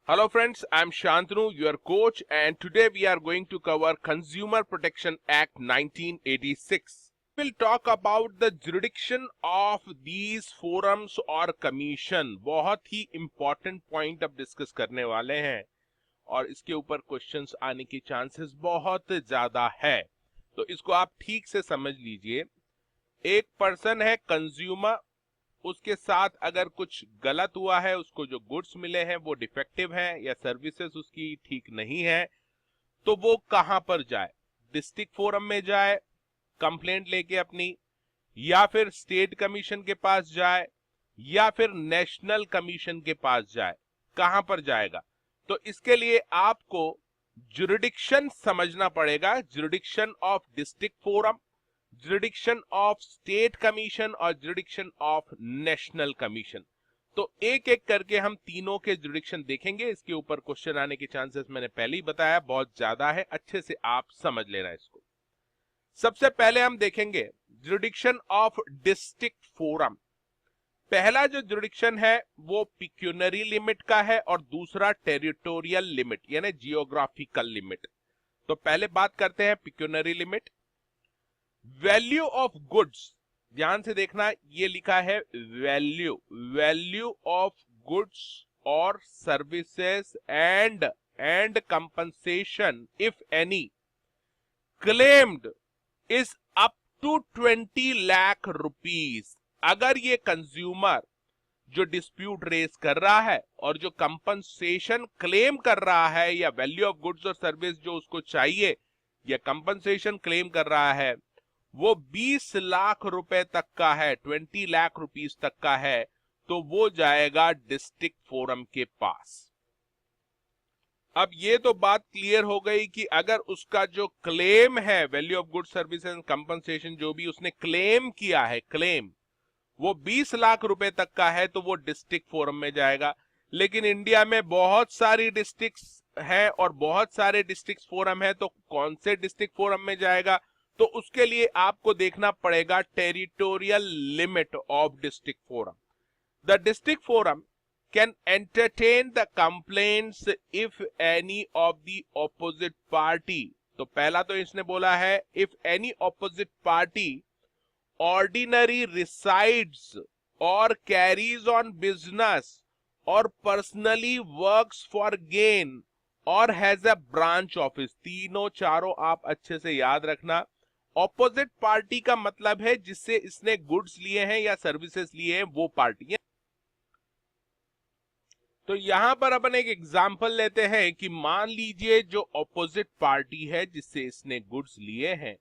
Hello friends, I'm Shantanu, your coach, and today we are going to cover Consumer Protection Act 1986. We'll talk about the jurisdiction of these forums or commission. बहुत ही important point अब discuss करने वाले हैं और इसके ऊपर questions आने के chances बहुत ज्यादा है, तो इसको आप ठीक से समझ लीजिए। एक पर्सन है कंज्यूमर, उसके साथ अगर कुछ गलत हुआ है, उसको जो गुड्स मिले हैं वो डिफेक्टिव हैं या सर्विसेज उसकी ठीक नहीं है, तो वो कहां पर जाए? डिस्ट्रिक्ट फोरम में जाए कंप्लेंट लेके अपनी, या फिर स्टेट कमीशन के पास जाए, या फिर नेशनल कमीशन के पास जाए? कहां पर जाएगा? तो इसके लिए आपको जुरिडिक्शन समझना पड़ेगा। Jurisdiction of district forum, jurisdiction of state commission और जुरिडिक्शन ऑफ नेशनल कमीशन। तो एक एक करके हम तीनों के जुरिडिक्शन देखेंगे। इसके ऊपर क्वेश्चन आने के चांसेस मैंने पहले ही बताया बहुत ज्यादा है, अच्छे से आप समझ लेना इसको। सबसे पहले हम देखेंगे जुरिडिक्शन ऑफ डिस्ट्रिक्ट फोरम। पहला जो जुरिडिक्शन है वो पिक्यूनरी लिमिट का है और दूसरा टेरिटोरियल लिमिट यानी जियोग्राफिकल लिमिट। तो पहले बात करते हैं pecuniary limit. Value of goods, ध्यान से देखना, ये लिखा है वैल्यू ऑफ गुड्स और services and compensation if any claimed is up to 20 lakh rupees. अगर ये कंज्यूमर जो डिस्प्यूट रेस कर रहा है और जो कंपनसेशन क्लेम कर रहा है या वैल्यू ऑफ गुड्स और सर्विस जो उसको चाहिए या कंपनसेशन क्लेम कर रहा है, वो 20 लाख रुपए तक का है, 20 लाख रुपीस तक का है, तो वो जाएगा डिस्ट्रिक्ट फोरम के पास। अब ये तो बात क्लियर हो गई कि अगर उसका जो क्लेम है value of goods service and compensation, जो भी उसने क्लेम किया है, क्लेम वो 20 लाख रुपए तक का है, तो वो डिस्ट्रिक्ट फोरम में जाएगा। लेकिन इंडिया में बहुत सारी डिस्ट्रिक्ट्स हैं और बहुत सारे डिस्ट्रिक्ट फोरम है, तो कौन से डिस्ट्रिक्ट फोरम में जाएगा? तो उसके लिए आपको देखना पड़ेगा territorial limit of district forum. The district forum can entertain the complaints if any of the opposite party. तो पहला तो इसने बोला है if any opposite party ordinary resides और कैरीज ऑन बिजनेस और पर्सनली वर्क्स फॉर गेन और has a branch office. तीनों चारों आप अच्छे से याद रखना। ऑपोजिट पार्टी का मतलब है जिससे इसने गुड्स लिए हैं या सर्विसेज लिए हैं, वो पार्टी है। तो यहां पर अपन एक एग्जांपल लेते हैं कि मान लीजिए जो ऑपोजिट पार्टी है जिससे इसने गुड्स लिए हैं,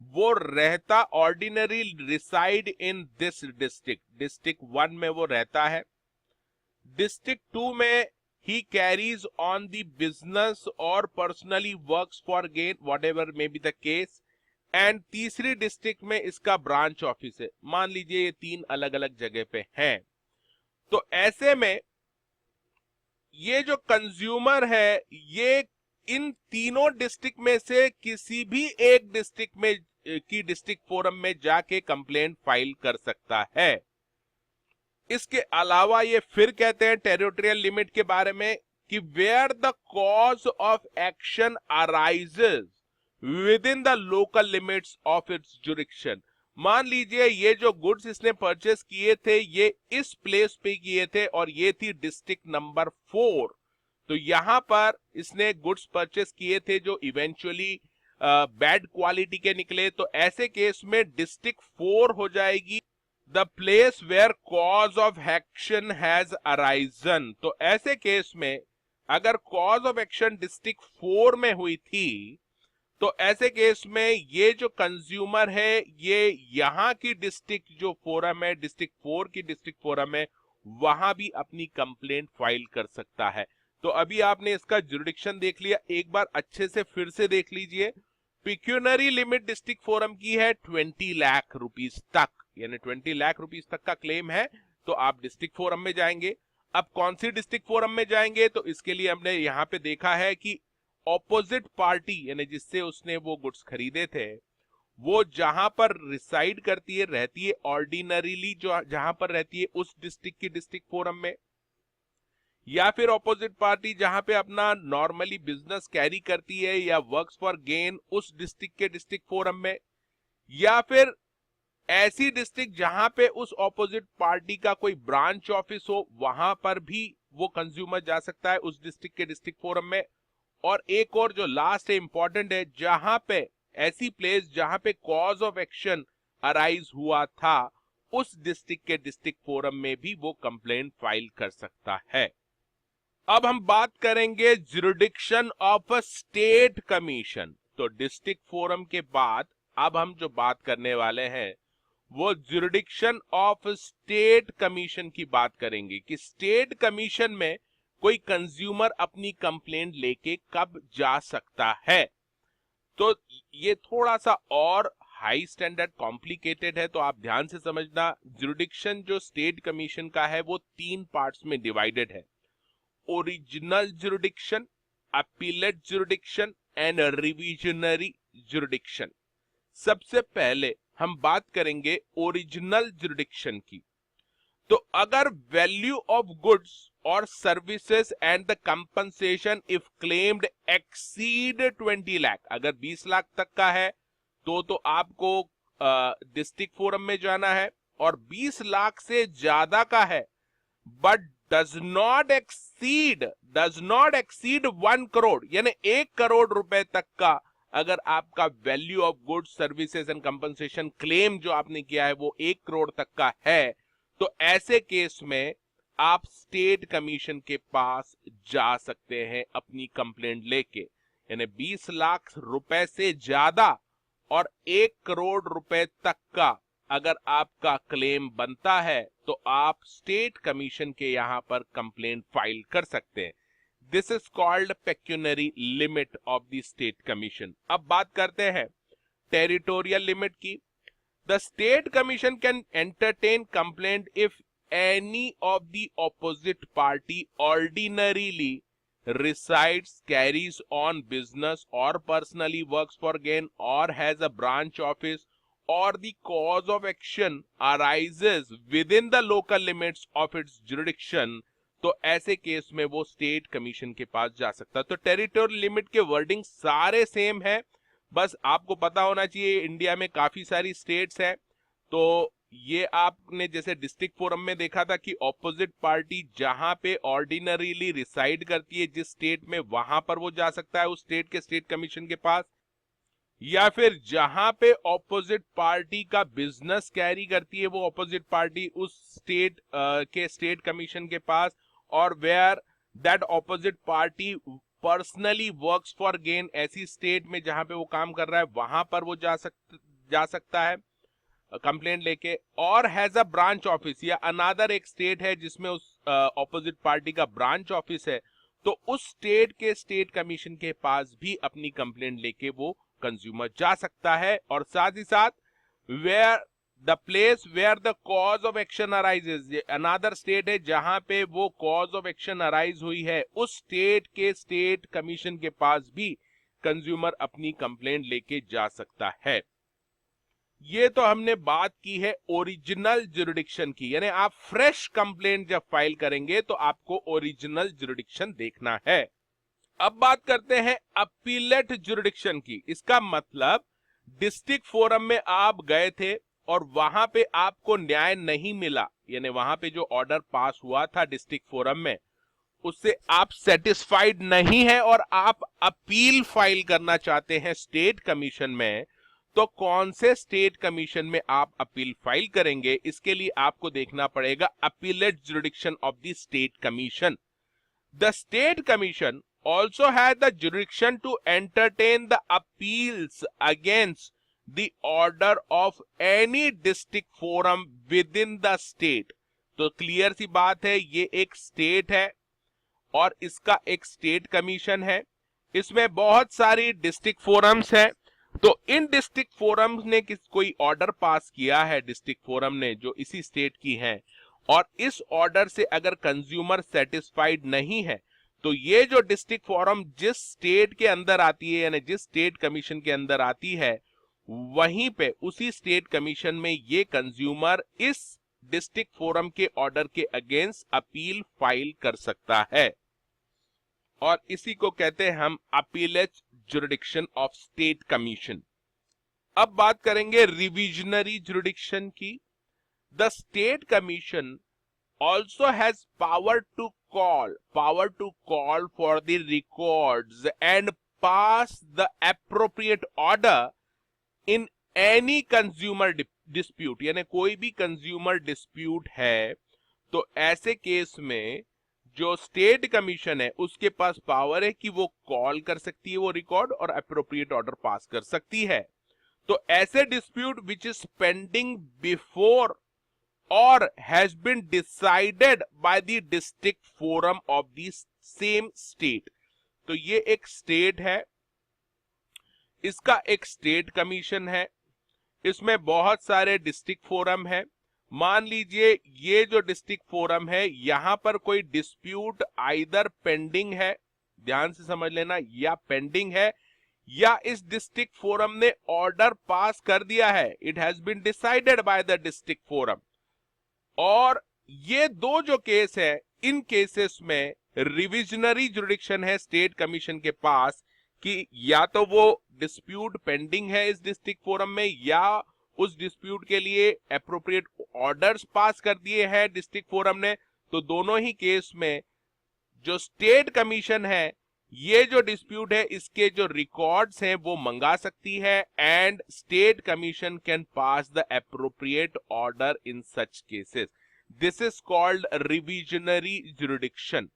वो रहता ordinary reside in this district, district 1 में वो रहता है, डिस्ट्रिक्ट 2 में ही कैरीज ऑन द बिजनेस और personally works for gain whatever may be the case, and तीसरी डिस्ट्रिक्ट में इसका ब्रांच ऑफिस है। मान लीजिए ये तीन अलग अलग जगह पे हैं। तो ऐसे में ये जो कंज्यूमर है ये इन तीनों डिस्ट्रिक्ट में से किसी भी एक डिस्ट्रिक्ट में की डिस्ट्रिक्ट फोरम में जाके कंप्लेंट फाइल कर सकता है। इसके अलावा ये फिर कहते हैं टेरिटोरियल लिमिट के बारे में कि where the cause of action arises within the local limits of its jurisdiction. मान लीजिए ये जो गुड्स इसने परचेस किए थे ये इस प्लेस पे किए थे और ये थी डिस्ट्रिक्ट नंबर 4। तो यहां पर इसने गुड्स परचेस किए थे जो इवेंचुअली बैड क्वालिटी के निकले, तो ऐसे केस में डिस्ट्रिक्ट 4 हो जाएगी the place where cause of action has arisen. तो ऐसे केस में अगर कॉज ऑफ एक्शन डिस्ट्रिक्ट 4 में हुई थी, तो ऐसे केस में ये जो कंज्यूमर है ये यहां की डिस्ट्रिक्ट जो फोरम है, डिस्ट्रिक्ट 4 की डिस्ट्रिक्ट फोरम है, वहां भी अपनी कंप्लेंट फाइल कर सकता है। तो अभी आपने इसका जुरिडिक्शन देख लिया, एक बार अच्छे से फिर से देख लीजिए। पिक्यूनरी लिमिट डिस्ट्रिक्ट फोरम की है 20 लाख रुपीस तक, यानी 20 लाख रुपीस तक का क्लेम है, तो आप डिस्ट्रिक्ट फोरम में जाएंगे। अब कौन सी डिस्ट्रिक्ट फोरम में जाएंगे? तो इसके लिए हमने यहाँ पे देखा है कि ऑपोजिट पार्टी यानी जिससे उसने वो गुड्स खरीदे थे, वो जहां पर रिसाइड करती है, रहती है ऑर्डिनरीली, जो जहां पर रहती है उस डिस्ट्रिक्ट की डिस्ट्रिक्ट फोरम में, या फिर ऑपोजिट पार्टी जहां पे अपना नॉर्मली बिजनेस कैरी करती है या वर्क्स फॉर गेन उस डिस्ट्रिक्ट के डिस्ट्रिक्ट फोरम में, या फिर ऐसी डिस्ट्रिक्ट जहां पे उस ऑपोजिट पार्टी का कोई ब्रांच ऑफिस हो, वहां पर भी वो कंज्यूमर जा सकता है उस डिस्ट्रिक्ट के डिस्ट्रिक्ट फोरम में। और एक और जो लास्ट है, इंपॉर्टेंट है, जहां पे ऐसी प्लेस जहां पे कॉज ऑफ एक्शन अराइज हुआ था, उस डिस्ट्रिक्ट के डिस्ट्रिक्ट फोरम में भी वो कंप्लेंट फाइल कर सकता है। अब हम बात करेंगे jurisdiction of a state commission. तो डिस्ट्रिक्ट फोरम के बाद अब हम जो बात करने वाले हैं वो ज्यूरिडिक्शन ऑफ स्टेट कमीशन की बात करेंगे कि स्टेट कमीशन में कोई कंज्यूमर अपनी कंप्लेंट लेके कब जा सकता है। तो ये थोड़ा सा और हाई स्टैंडर्ड कॉम्प्लिकेटेड है, तो आप ध्यान से समझना। ज्यूरिडिक्शन जो स्टेट कमीशन का है वो 3 पार्ट्स में डिवाइडेड है: original jurisdiction, appellate jurisdiction and revisionary jurisdiction. सबसे पहले हम बात करेंगे ओरिजिनल ज्यूरिडिक्शन की। तो अगर वैल्यू ऑफ गुड्स और services and the compensation if claimed exceed 20 lakh, अगर 20 लाख तक का है तो आपको डिस्ट्रिक्ट फोरम में जाना है, और 20 लाख से ज्यादा का है but does not exceed 1 crore, यानी 1 करोड़ रुपए तक का अगर आपका value of goods services and compensation claim जो आपने किया है वो 1 करोड़ तक का है, तो ऐसे केस में आप स्टेट कमीशन के पास जा सकते हैं अपनी कंप्लेंट लेके। यानी 20 लाख रुपए से ज्यादा और 1 करोड़ रुपए तक का अगर आपका क्लेम बनता है तो आप स्टेट कमीशन के यहां पर कंप्लेंट फाइल कर सकते हैं। This is called pecuniary limit of the state commission. अब बात करते हैं टेरिटोरियल लिमिट की। The state commission can entertain complaint if any of the opposite party ordinarily resides, carries on business or personally works for gain or has a branch office or the cause of action arises within the local limits of its jurisdiction, तो ऐसे case में वो state commission के पास जा सकता है। तो territorial limit के वर्डिंग सारे सेम है, बस आपको पता होना चाहिए इंडिया में काफी सारी स्टेट्स हैं। तो ये आपने जैसे डिस्ट्रिक्ट फोरम में देखा था कि ऑपोजिट पार्टी जहां पे ऑर्डिनरीली रिसाइड करती है जिस स्टेट में, वहां पर वो जा सकता है उस स्टेट के स्टेट कमीशन के पास, या फिर जहां पे ऑपोजिट पार्टी का बिजनेस कैरी करती है वो ऑपोजिट पार्टी उस स्टेट के स्टेट कमीशन के पास, और where that opposite party personally works for gain, ऐसी स्टेट में जहां पे वो काम कर रहा है वहां पर वो जा सकता है कंप्लेंट लेके, और हैज अ ब्रांच ऑफिस, या अनादर एक स्टेट है जिसमें उस ऑपोजिट पार्टी का ब्रांच ऑफिस है, तो उस स्टेट के स्टेट कमीशन के पास भी अपनी कंप्लेंट लेके वो कंज्यूमर जा सकता है। और साथ ही साथ where the place where the cause of action arises, another state है जहां पे वो कॉज ऑफ एक्शन अराइज हुई है, उस स्टेट के स्टेट कमीशन के पास भी कंज्यूमर अपनी कंप्लेंट लेके जा सकता है। ये तो हमने बात की है ओरिजिनल ज्यूरिडिक्शन की, यानी आप फ्रेश कंप्लेंट जब फाइल करेंगे तो आपको ओरिजिनल ज्यूरिडिक्शन देखना है। अब बात करते हैं अपीलेट ज्यूरिडिक्शन की। इसका मतलब डिस्ट्रिक्ट फोरम में आप गए थे और वहां पे आपको न्याय नहीं मिला, यानी वहां पे जो ऑर्डर पास हुआ था डिस्ट्रिक्ट फोरम में उससे आप सेटिस्फाइड नहीं है और आप अपील फाइल करना चाहते हैं स्टेट कमीशन में, तो कौन से स्टेट कमीशन में आप अपील फाइल करेंगे, इसके लिए आपको देखना पड़ेगा appellate jurisdiction of the state commission. The state commission also has the jurisdiction to entertain the appeals against the order of any district forum within the state। तो clear सी बात है, ये एक स्टेट है और इसका एक स्टेट कमीशन है, इसमें बहुत सारी डिस्ट्रिक्ट फोरम्स हैं। तो इन डिस्ट्रिक्ट फोरम्स ने कोई ऑर्डर पास किया है डिस्ट्रिक्ट फोरम ने जो इसी स्टेट की है, और इस ऑर्डर से अगर कंज्यूमर सेटिस्फाइड नहीं है तो ये जो डिस्ट्रिक्ट फोरम जिस स्टेट के अंदर आती है, यानी जिस स्टेट कमीशन के अंदर आती है, वहीं पे उसी स्टेट कमीशन में ये कंज्यूमर इस डिस्ट्रिक्ट फोरम के ऑर्डर के अगेंस्ट अपील फाइल कर सकता है, और इसी को कहते हैं हम अपीलेज जुरिडिक्शन ऑफ स्टेट कमीशन। अब बात करेंगे रिविजनरी जुरिडिक्शन की। The state commission also has power to call for the records and pass the appropriate order in any consumer dispute। यानी कोई भी कंज्यूमर डिस्प्यूट है तो ऐसे केस में जो स्टेट कमीशन है उसके पास पावर है कि वो कॉल कर सकती है वो रिकॉर्ड और अप्रोप्रिएट ऑर्डर पास कर सकती है। तो ऐसे dispute which is pending before or has been decided by the district forum of the same state। तो ये एक स्टेट है, इसका एक स्टेट कमीशन है, इसमें बहुत सारे डिस्ट्रिक्ट फोरम है। मान लीजिए ये जो डिस्ट्रिक्ट फोरम है यहां पर कोई डिस्प्यूट आइदर पेंडिंग है, ध्यान से समझ लेना, या पेंडिंग है या इस डिस्ट्रिक्ट फोरम ने ऑर्डर पास कर दिया है, it has been decided by the district forum. और ये दो जो केस है इन केसेस में रिविजनरी जुरिडिक्शन है स्टेट कमीशन के पास कि या तो वो डिस्प्यूट पेंडिंग है इस डिस्ट्रिक्ट फोरम में या उस डिस्प्यूट के लिए एप्रोप्रिएट ऑर्डर्स पास कर दिए हैं डिस्ट्रिक्ट फोरम ने। तो दोनों ही केस में जो स्टेट कमीशन है ये जो डिस्प्यूट है इसके जो रिकॉर्ड्स हैं वो मंगा सकती है and state commission can pass the appropriate order in such cases. This is called revisionary jurisdiction.